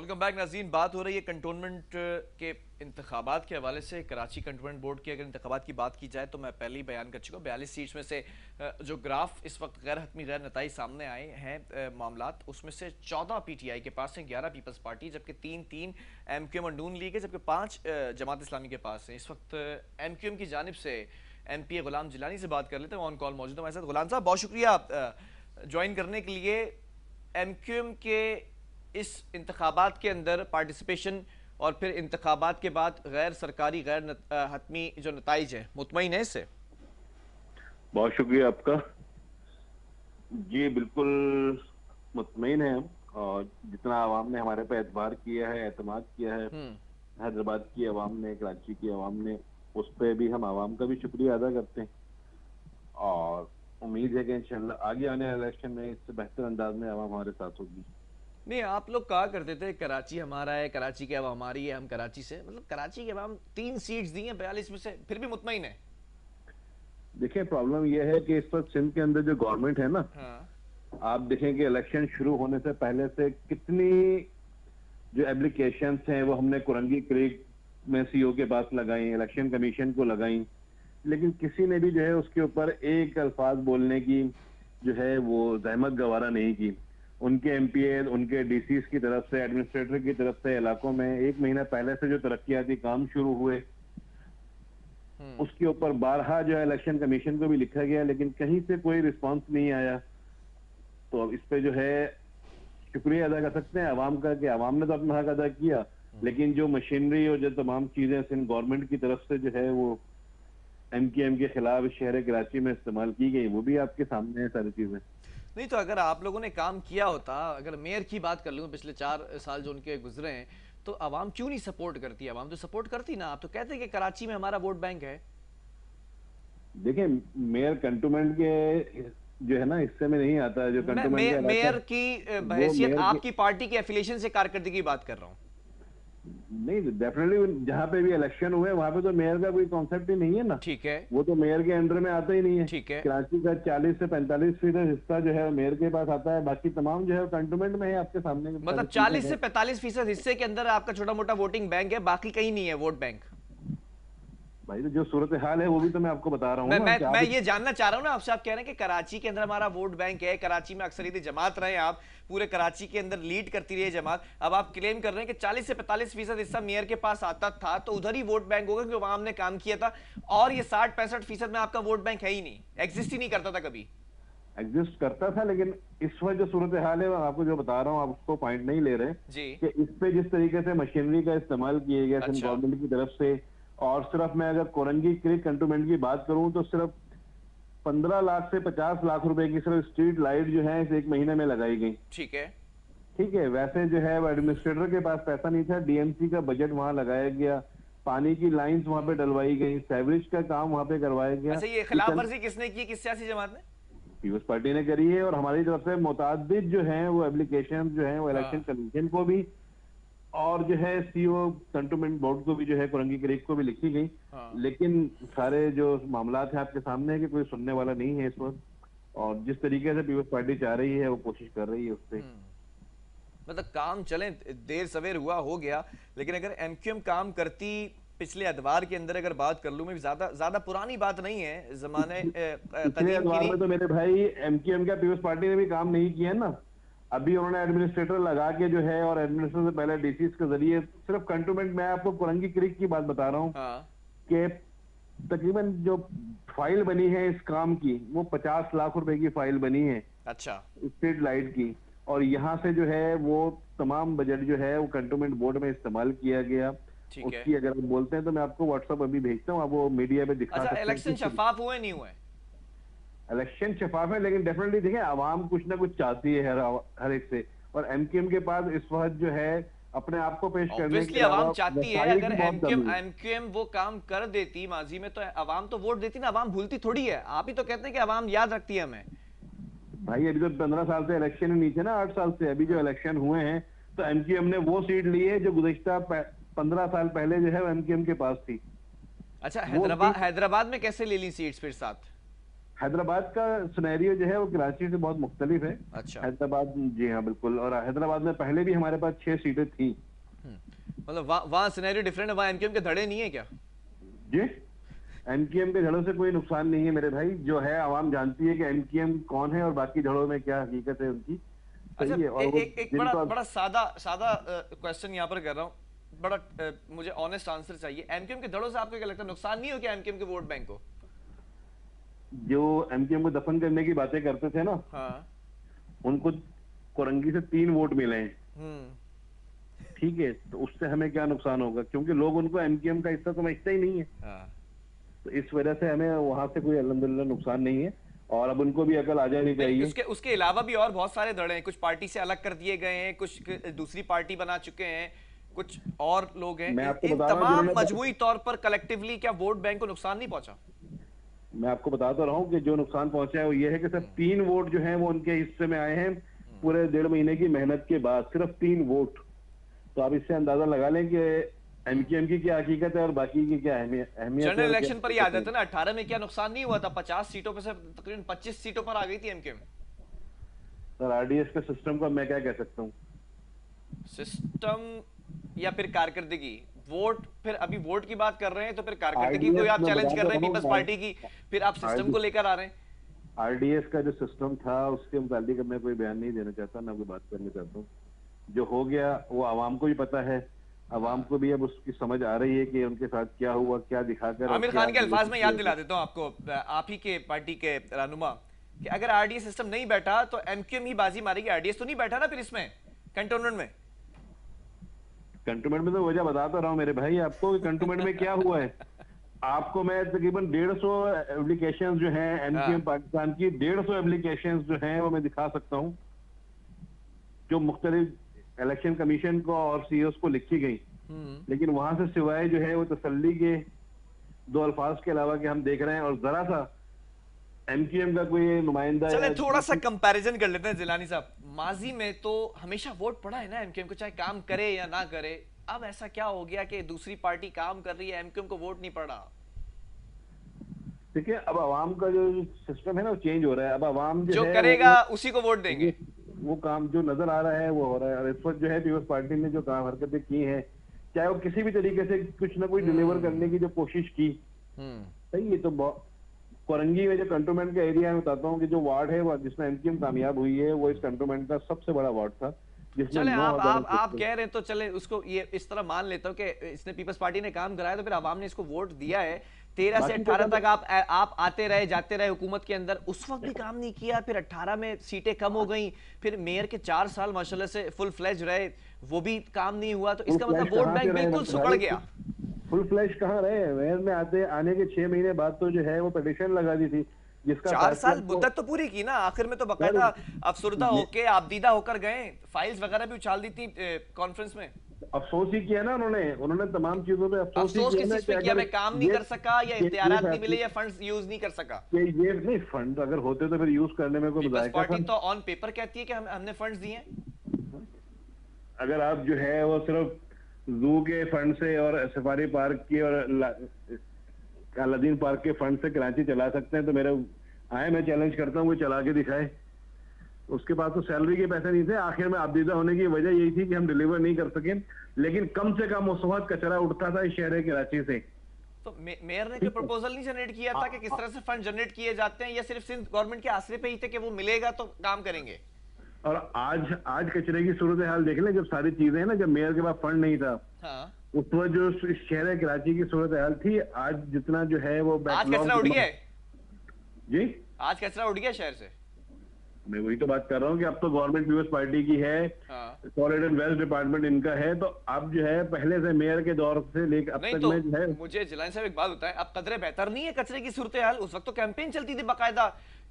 Welcome back नाज़रीन। बात हो रही है कंटोनमेंट के इंतखाबात के हवाले से। कराची कंटोनमेंट बोर्ड के अगर इंतखाबात की बात की जाए तो मैं पहले ही बयान कर चुका हूँ, 42 सीट्स में से जो ग्राफ इस वक्त गैर हतमी गैर नताइज सामने आए हैं मामलात, उसमें से 14 पीटीआई के पास हैं, 11 पीपल्स पार्टी, जबकि 3 एमक्यूएम और नून लीग है, जबकि 5 जमात इस्लामी के पास हैं। इस वक्त एमक्यूएम की जानिब से एमपी गुलाम जिलानी से बात कर लेते हैं, ऑन कॉल मौजूद है हमारे साथ। गुलाम साहब, बहुत शुक्रिया ज्वाइन करने के लिए। एमक्यूएम के इस इंतखाबात के अंदर पार्टिसिपेशन और फिर इंतखाबात के बाद गैर सरकारी गैर हतमी जो नताइज है, मुतमईन है इससे? बहुत शुक्रिया आपका जी। बिल्कुल मुतमईन है हम, और जितना आवाम ने हमारे पे एतबार किया है, एतमाद किया है, हैदराबाद की आवाम ने, कराची की आवाम ने, उस पर भी हम आवाम का भी शुक्रिया अदा करते हैं। और उम्मीद है कि इंशाल्लाह आगे आने वाले इलेक्शन में इससे बेहतर अंदाज में आवाम हमारे साथ होगी। नहीं, आप लोग कहा करते थे कराची हमारा है, कराची की आवाम हमारी है, हम कराची से, मतलब कराची की आवाम 3 सीट्स दी हैं 42 में से, फिर भी मुतमईन है। देखिए, प्रॉब्लम यह है कि इस वक्त सिंध के अंदर जो गवर्नमेंट है ना, हाँ। आप देखेंगे इलेक्शन शुरू होने से पहले से कितनी जो एप्लीकेशंस हैं वो हमने कुरंगी क्रीक में सीओ के पास लगाई, इलेक्शन कमीशन को लगाई, लेकिन किसी ने भी जो है उसके ऊपर एक अल्फाज बोलने की जो है वो जहमत गवारा नहीं की। उनके एमपीए, उनके डीसीज की तरफ से, एडमिनिस्ट्रेटर की तरफ से इलाकों में 1 महीना पहले से जो तरक्याती काम शुरू हुए उसके ऊपर बारहा जो है इलेक्शन कमीशन को भी लिखा गया, लेकिन कहीं से कोई रिस्पांस नहीं आया। तो अब इस पे जो है शुक्रिया अदा कर सकते हैं अवाम का कि अवाम ने तो अपना हक अदा किया, लेकिन जो मशीनरी और जो तमाम चीजें सिंध गवर्नमेंट की तरफ से जो है वो एमकेएम के खिलाफ शहर कराची में इस्तेमाल की गई, वो भी आपके सामने है सारी चीजें। नहीं तो अगर आप लोगों ने काम किया होता, अगर मेयर की बात कर लूँ, पिछले 4 साल जो उनके गुजरे हैं, तो आवाम क्यों नहीं सपोर्ट करती? आवाम तो सपोर्ट करती ना। आप तो कहते हैं कि कराची में हमारा वोट बैंक है। देखिए, मेयर कंटोनमेंट के जो है ना हिस्से में नहीं आता है, जो कंटोनमेंट का मेयर की बहैसियत मेयर आपकी पार्टी के एफिलिएशन से कारकर्दगी की बात कर रहा हूँ। नहीं, डेफिनेटली जहाँ पे भी इलेक्शन हुए वहां पे तो मेयर का कोई कॉन्सेप्ट ही नहीं है ना। ठीक है, वो तो मेयर के अंडर में आता ही नहीं है। ठीक है। कराची का 40 से 45% हिस्सा जो है मेयर के पास आता है, बाकी तमाम जो है कंटोनमेंट में है आपके सामने। मतलब 40 से 45% हिस्से के अंदर आपका छोटा मोटा वोटिंग बैंक है, बाकी कहीं नहीं है वोट बैंक। भाई, तो जो सूरत हाल है वो भी तो मैं आपको बता रहा हूँ ना। मैं ये जानना चाह रहा हूँ ना आपसे। आप कह रहे हैं कि कराची के अंदर हमारा वोट बैंक है, कराची में अक्सरियती जमात रहे आप, पूरे कराची के अंदर लीड करती रही है जमात। अब आप क्लेम कर रहे हैं कि 40 से 45% हिस्सा मेयर के पास आता था, तो उधर ही वोट बैंक होगा क्योंकि वहां हमने काम किया था, और ये 60-65% में आपका वोट बैंक है ही नहीं, एग्जिस्ट ही नहीं करता था कभी। एग्जिस्ट करता था, लेकिन इस वक्त जो सूरत हाल है मैं आपको जो बता रहा हूँ, आप उसको पॉइंट नहीं ले रहे जी। कि इस पे जिस तरीके से मशीनरी का इस्तेमाल किया गया अच्छा। गवर्नमेंट की तरफ से, और सिर्फ मैं अगर कोरंगी क्रीक कंटोनमेंट की बात करूं तो सिर्फ 15 लाख से 50 लाख रुपए की सिर्फ स्ट्रीट लाइट जो है इस 1 महीने में लगाई गई। ठीक है, ठीक है, वैसे जो है वो एडमिनिस्ट्रेटर के पास पैसा नहीं था, डीएमसी का बजट वहां लगाया गया, पानी की लाइंस वहां पे डलवाई गई, सेवरेज का काम वहां पे करवाया गया। अच्छा, ये खिलाफ वर्जी किसने की, किस सियासी जमात ने? पीपल्स पार्टी ने करी है, और हमारी तरफ से मुताबिद जो है वो एप्लीकेशन जो है वो इलेक्शन कमीशन को भी और जो है सीओ कंटोनमेंट बोर्ड को भी जो है कुरंगी क्रीक को भी लिखी गई। लेकिन सारे जो मामलात हैं आपके सामने है कि कोई सुनने वाला नहीं है इस वक्त, और जिस तरीके से पीपल्स पार्टी चाह रही है वो कोशिश कर रही है उससे। मतलब काम चले, देर सवेर हुआ हो गया, लेकिन अगर एमक्यूएम काम करती पिछले अदवार के अंदर, अगर बात कर लूं मैं, ज्यादा पुरानी बात नहीं है, जमाने पिछले अदवार में तो मेरे भाई एमक्यूएम का पीपल्स पार्टी ने भी काम नहीं किया ना। अभी उन्होंने एडमिनिस्ट्रेटर लगा के जो है, और एडमिनिस्ट्रेटर से पहले डीसीज के जरिए सिर्फ कंटोनमेंट में, आपको कुरंगी क्रीक की बात बता रहा हूँ कि तकरीबन जो फाइल बनी है इस काम की वो 50 लाख रुपए की फाइल बनी है। अच्छा। स्ट्रीट लाइट की, और यहाँ से जो है वो तमाम बजट जो है वो कंटोनमेंट बोर्ड में इस्तेमाल किया गया। उसकी अगर आप बोलते हैं तो मैं आपको व्हाट्सएप अभी भेजता हूँ, आप वो मीडिया पे दिखा सकते हैं। इलेक्शन शफाफ हुए नहीं हुए? इलेक्शन शफाफ है, लेकिन डेफिनेटली देखिए आवाम कुछ ना कुछ चाहती है हर एक से, और एमक्यूएम के पास इस वक्त जो है अपने आप को पेश करने के लिए आवाम चाहती है। अगर एमक्यूएम वो काम कर देती माजी में तो आवाम तो वोट देती ना, आवाम भूलती थोड़ी है। आप ही तो कहते हैं कि आवाम याद रखती है हमें। भाई, अभी तो 15 साल से इलेक्शन नीचे ना, 8 साल से अभी जो इलेक्शन हुए हैं तो एमक्यूएम ने वो सीट ली है जो गुज़िश्ता 15 साल पहले जो है एमक्यूएम के पास थी। अच्छा, हैदराबाद में कैसे ले ली सीट्स फिर साथ? हैदराबाद का सिनेरियो जो है वो कराची से बहुत मुख्तलिफ है। अच्छा। हैदराबाद, जी हाँ बिल्कुल, और हैदराबाद में पहले भी हमारे पास 6 सीटें थी। मतलब वहाँ सिनेरियो डिफरेंट है, वहाँ एमक्यूएम के धड़े नहीं है क्या? जी, एमकेएम के धड़ों से कोई नुकसान नहीं है मेरे भाई। जो है आवाम जानती है कि एमकेएम कौन है और बाकी धड़ों में क्या हकीकत है उनकी। अच्छा, सही है। और वो एक जिनको बड़ा सादा सादा क्वेश्चन यहाँ पर कर रहा हूँ, बड़ा मुझे ऑनेस्ट आंसर चाहिए। एमक्यूएम के धड़ों से आपको क्या लगता है, नुकसान नहीं हो क्या एमक्यूएम के वोट बैंक को? जो एमकेएम को दफन करने की बातें करते थे ना, हाँ। उनको कोरंगी से 3 वोट मिले हैं। हम्म। ठीक है, तो उससे हमें क्या नुकसान होगा, क्योंकि लोग उनको एमकेएम का हिस्सा समझते ही नहीं है। हाँ। तो इस वजह से हमें वहां से कोई अल्हम्दुलिल्लाह नुकसान नहीं है, और अब उनको भी अकल आ जानी चाहिए। उसके उसके अलावा भी और बहुत सारे धड़े हैं, कुछ पार्टी से अलग कर दिए गए हैं, कुछ दूसरी पार्टी बना चुके हैं, कुछ और लोग हैं। मैं आपको इन बता रहा हूँ तमाम जिन्होंने, मजमूई तौर पर कलेक्टिवली क्या वोट बैंक को नुकसान नहीं पहुंचा? मैं आपको बता तो रहा हूँ कि जो नुकसान पहुंचा है वो ये है कि सिर्फ 3 वोट जो हैं वो उनके हिस्से में आए हैं पूरे 1.5 महीने की मेहनत के बाद, सिर्फ 3 वोट। तो आप इससे अंदाजा लगा लें कि एमकेएम की क्या हकीकत है और बाकी की क्या अहमियत है। जनरल इलेक्शन पर ही आ जाता है ना, 18 में क्या नुकसान नहीं हुआ था? 50 सीटों पर से तकरीबन 25 सीटों पर आ गई थी एमकेएम। सर आरडीएस के सिस्टम को मैं क्या कह सकता हूँ? सिस्टम या फिर कारकर्दगी? वोट, फिर अभी वोट की बात कर रहे हैं तो फिर कारकर्दगी को RDS आप में चैलेंज कर बता रहे हैं रहा हूँ, पीपल्स पार्टी की, फिर आप सिस्टम को लेकर आ रहे हैं। आरडीएस का जो सिस्टम था उसके मुताबिक मैं कोई बयान नहीं देना चाहता, ना कोई बात करना चाहता हूँ। जो हो गया वो आवाम को भी पता है, आवाम को भी अब उसकी समझ आ रही है कि उनके साथ क्या हुआ, क्या दिखाकर। आमिर खान के अल्फाज में याद दिला देता हूं आपको, आप ही के पार्टी के रहनुमा, कि अगर आरडीएस सिस्टम नहीं बैठा तो एमक्यूएम ही बाजी मारेगी। आरडीएस तो नहीं बैठा ना फिर इसमें कंटोनमेंट में। कंटोनमेंट में तो वजह बता तो रहा हूँ मेरे भाई आपको कि कंटोनमेंट में क्या हुआ है। आपको मैं तकरीबन 150 एप्लीकेशन जो हैं एमकेएम पाकिस्तान की, 150 एप्लीकेशन जो हैं वो मैं दिखा सकता हूँ, जो मुख्तलिफ इलेक्शन कमीशन को और सीईओ को लिखी गई। लेकिन वहां से सिवाय जो है वो तसल्ली के 2 अल्फाज के अलावा कि हम देख रहे हैं, और जरा सा एमकेएम का कोई नुमाइंदा। चले थोड़ा सा कंपैरिजन कर लेते हैं जिलानी साहब। माजी में तो हमेशा वोट पड़ा है ना एमक्यूएम को, चाहे काम करे या ना करे। अब ऐसा क्या हो गया कि दूसरी पार्टी काम कर रही है, एमक्यूएम को वोट नहीं पड़ा? देखिए, अब आवाम का जो सिस्टम है ना वो चेंज हो रहा है। अब आवाम जो है करेगा उसी को वोट देंगे। वो काम जो नजर आ रहा है वो हो रहा है। और इस वक्त जो है पीपल्स पार्टी ने जो काम हरकतें की हैं, चाहे वो किसी भी तरीके से कुछ ना कुछ डिलीवर करने की जो कोशिश की, सही है। तो कोरंगी में जो कंटोनमेंट का एरिया में बताता हूँ कि जो वार्ड है वो जिसमें एमकेएम कामयाब हुई है, वो इस कंटोनमेंट का सबसे बड़ा वार्ड था। चले आप कह रहे हैं तो चले उसको ये इस तरह मान लेता हूं कि इसने पीपल्स पार्टी ने काम कराया, तो फिर आवाम ने इसको वोट दिया है। 13 से 18 तक आप आते रहे जाते रहे हुकूमत के अंदर, उस वक्त भी काम नहीं किया। फिर 18 में सीटें कम हो गई, फिर मेयर के 4 साल माशाल्लाह से फुल फ्लेज रहे, वो भी काम नहीं हुआ। तो इसका मतलब वोट बैंक बिल्कुल सुकड़ गया। फुल फ्लैश कहाँ रहे? मेयर में आने के 6 महीने बाद तो जो है वो पिटीशन लगा दी थी, जिसका 4 साल मुद्दत तो पूरी की ना, आखिर में तो बकायदा अफसुर्दा होके आपदीदा होकर गए, फाइल्स वगैरह भी उछाल दी थी कॉन्फ्रेंस में। अफसोस ही किया ना उन्होंने तमाम चीजों पे अफसोस किस चीज पे किया? मैं काम नहीं कर सका या इख्तियारात नहीं मिले या फंड्स यूज नहीं कर सका? ये नहीं, फंड अगर होते तो फिर यूज करने में कोई पीपल्स पार्टी तो ऑन पेपर कहती है कि हमने फंड्स दिए हैं। अगर आप जो है वो सिर्फ जू के फंड से और सफारी पार्क की और अलादीन पार्क के फंड से कराची चला सकते हैं, तो मेरे मैं चैलेंज करता हूँ वो चला के दिखाए। उसके बाद तो सैलरी के पैसे नहीं थे, आखिर में आपदीदा होने की वजह यही थी कि हम डिलीवर नहीं कर सके, लेकिन कम से कम उस वक्त कचरा उठता था इस शहर कराची से। तो मेयर ने कोई प्रपोजल नहीं जनरेट किया था कि किस तरह से फंड जनरेट किए जाते हैं, या सिर्फ सिंध गवर्नमेंट के आसरे पे ही थे कि वो मिलेगा तो काम करेंगे? और आज कचरे की सूरत हाल देख लें, जब सारी चीजें हैं ना, जब मेयर के पास फंड नहीं था, हाँ। उस वक्त जो शहर कराची की सूरत हाल थी, आज जितना जो है वो आज कचरा उड़ गया जी, आज कचरा उड़ गया शहर से। मैं वही तो बात कर रहा हूँ कि अब तो गवर्नमेंट पीपल्स पार्टी की है, सॉलिड एंड वेस्ट डिपार्टमेंट इनका है, तो अब जो है पहले से मेयर के दौर से लेकर अब तक में जो है। मुझे जिलानी साहब एक बात बताएं, अब कदरे बेहतर नहीं है कचरे की सूरत हाल? उस वक्त तो कैंपेन चलती थी बाकायदा,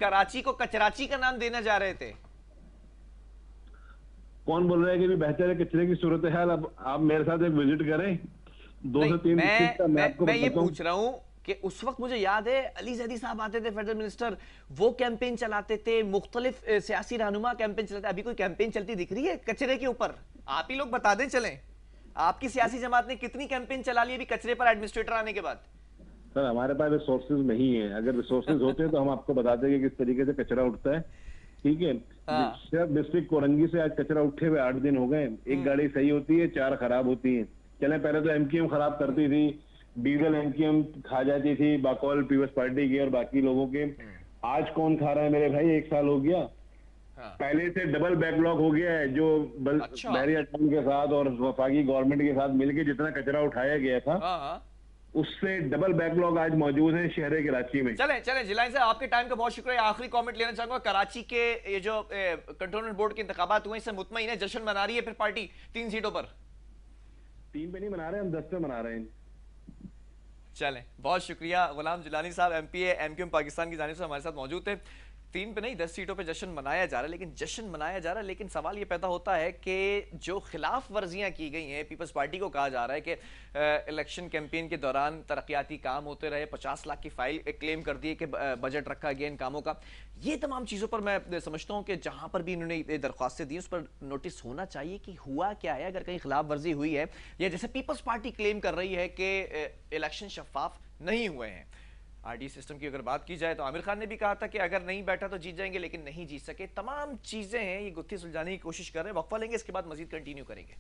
कराची को कचराची का नाम देना जा रहे थे। कौन बोल रहा है कि भी बेहतर है कचरे की सूरत हाल? अब आप मेरे साथ एक विजिट करें, 2 से 3 मैं ये पूछ रहा हूं कि उस वक्त मुझे याद है अली जैदी साहब आते थे फेडरल मिनिस्टर, वो कैंपेन चलाते थे, मुख्तलिफ सियासी रहनुमा कैंपेन चलाते। अभी कोई कैंपेन चलती दिख रही है कचरे के ऊपर? आप ही लोग बता दें चलें, आपकी सियासी जमात ने कितनी कैंपेन चला ली अभी कचरे पर एडमिनिस्ट्रेटर आने के बाद? सर हमारे पास रिसोर्सेज नहीं है, अगर रिसोर्सेज होते तो हम आपको बता देंगे किस तरीके से कचरा उठता है। ठीक है, हाँ। सिर्फ डिस्ट्रिक्ट कोरंगी से आज कचरा उठे हुए 8 दिन हो गए। एक गाड़ी सही होती है, 4 खराब होती है। चले पहले तो एमक्यूएम खराब करती थी, डीजल एमक्यूएम खा जाती थी बाकौल पीपल्स पार्टी के और बाकी लोगों के। आज कौन खा रहा है मेरे भाई, 1 साल हो गया। हाँ। पहले से डबल बैकलॉग हो गया है, जो अच्छा। बहरिया टाउन के साथ और वफाकी गवर्नमेंट के साथ मिलकर जितना कचरा उठाया गया था, हाँ हाँ। उससे डबल बैकलॉग आज मौजूद है शहर कराची में। चलें चलें जिलानी साहब, आपके टाइम का बहुत शुक्रिया। आखिरी कमेंट लेना चाहूंगा, कराची के ये जो कंटोनमेंट बोर्ड के इंतखाबात हुए, इससे मुतमईन है, जश्न मना रही है फिर पार्टी 3 सीटों पर? 3 पे नहीं मना रहे, हम 10 पे मना रहे हैं। चलें, बहुत शुक्रिया। गुलाम जिलानी साहब एमपीए एमक्यूएम पाकिस्तान की जानिब से हमारे साथ मौजूद थे। 3 पे नहीं 10 सीटों पे जश्न मनाया जा रहा है, लेकिन जश्न मनाया जा रहा है, लेकिन सवाल ये पैदा होता है कि जो खिलाफ वर्जियां की गई हैं, पीपल्स पार्टी को कहा जा रहा है कि इलेक्शन कैंपेन के दौरान तरक्याती काम होते रहे, 50 लाख की फाइल क्लेम कर दी कि बजट रखा गया इन कामों का। ये तमाम चीज़ों पर मैं समझता हूँ कि जहाँ पर भी इन्होंने ये दरख्वास्तें दी उस पर नोटिस होना चाहिए कि हुआ क्या है, अगर कहीं खिलाफ वर्जी हुई है, या जैसे पीपल्स पार्टी क्लेम कर रही है कि इलेक्शन शफाफ नहीं हुए हैं। आरडी सिस्टम की अगर बात की जाए तो आमिर खान ने भी कहा था कि अगर नहीं बैठा तो जीत जाएंगे, लेकिन नहीं जीत सके। तमाम चीजें हैं, ये गुत्थी सुलझाने की कोशिश कर रहे हैं। वक्फा लेंगे, इसके बाद मजीद कंटिन्यू करेंगे।